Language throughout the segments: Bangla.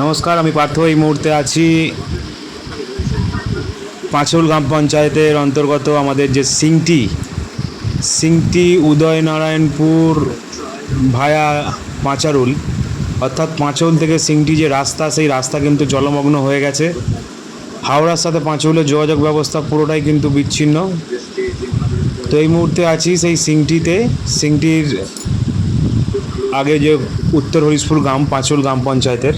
নমস্কার, আমি পার্থ। এই মুহূর্তে আছি পাঁচল গ্রাম পঞ্চায়েতের অন্তর্গত আমাদের যে সিংটি উদয়নারায়ণপুর ভায়া পাঁচারুল, অর্থাৎ পাঁচল থেকে সিংটি যে রাস্তা, সেই রাস্তা কিন্তু জলমগ্ন হয়ে গেছে। হাওড়ার সাথে পাঁচলের যোগাযোগ ব্যবস্থা পুরোটাই কিন্তু বিচ্ছিন্ন। তো এই মুহূর্তে আছি সেই সিংটির আগে যে উত্তর হরিশপুর গ্রাম, পাঁচল গ্রাম পঞ্চায়েতের,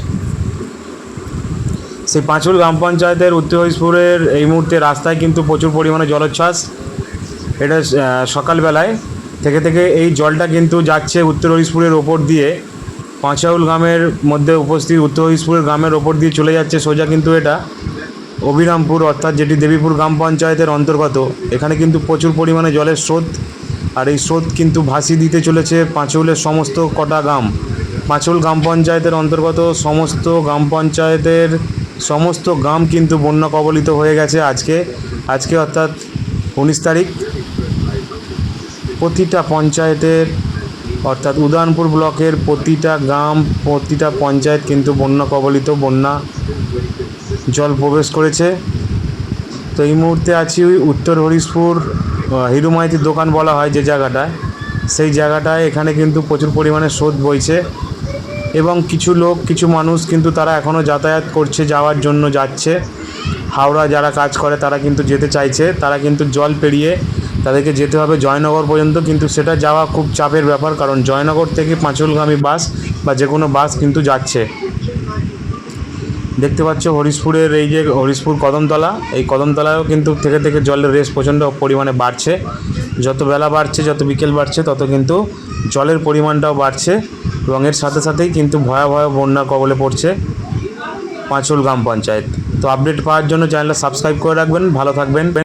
সেই পাঁচল গ্রাম পঞ্চায়েতের উত্তর হরিশপুরের এই মুহূর্তে রাস্তায় কিন্তু প্রচুর পরিমাণে জলোচ্ছ্বাস। এটা সকালবেলায় থেকে এই জলটা কিন্তু যাচ্ছে উত্তর হরিশপুরের ওপর দিয়ে, পাঁচাউল গ্রামের মধ্যে উপস্থিত উত্তর হরিশপুরের গ্রামের ওপর দিয়ে চলে যাচ্ছে সোজা। কিন্তু এটা অভিরামপুর, অর্থাৎ যেটি দেবীপুর গ্রাম পঞ্চায়েতের অন্তর্গত, এখানে কিন্তু প্রচুর পরিমাণে জলের স্রোত। আর এই স্রোত কিন্তু ভাসিয়ে দিতে চলেছে পাঁচউলের সমস্ত কটা গ্রাম। পাঁচল গ্রাম পঞ্চায়েতের অন্তর্গত সমস্ত গ্রাম পঞ্চায়েতের সমস্ত গ্রাম কিন্তু বন্যা কবলিত হয়ে গেছে। আজকে অর্থাৎ 19 তারিখ, প্রতিটা পঞ্চায়েতের অর্থাৎ উদয়নপুর ব্লকের প্রতিটা গ্রাম, প্রতিটা পঞ্চায়েত কিন্তু বন্যা কবলিত, বন্যা জল প্রবেশ করেছে। তো এই মুহূর্তে আছি উত্তর হরিশপুর হিরু মাইতির দোকান বলা হয় যে জায়গাটায়, সেই জায়গাটায় এখানে কিন্তু প্রচুর পরিমাণে স্রোত বইছে এবং কিছু মানুষ কিন্তু তারা এখনও যাতায়াত করছে, যাওয়ার জন্য যাচ্ছে। হাওড়া যারা কাজ করে তারা কিন্তু যেতে চাইছে, তারা কিন্তু জল পেরিয়ে তাদেরকে যেতে হবে জয়নগর পর্যন্ত। কিন্তু সেটা যাওয়া খুব চাপের ব্যাপার, কারণ জয়নগর থেকে পাঁচলগামী বাস বা যে কোনো বাস কিন্তু যাচ্ছে। দেখতে পাচ্ছ হরিশপুরের এই যে হরিশপুর কদমতলা, এই কদমতলায়ও কিন্তু থেকে জলের রেস প্রচণ্ড পরিমাণে বাড়ছে। যত বেলা বাড়ছে, যত বিকেল বাড়ছে, তত কিন্তু জলের পরিমাণটাও বাড়ছে এবং এর সাথে সাথেই কিন্তু ভয়াবহ বন্যার কবলে পড়ছে পাঁচল গ্রাম পঞ্চায়েত। তো আপডেট পাওয়ার জন্য চ্যানেলটা সাবস্ক্রাইব করে রাখবেন। ভালো থাকবেন।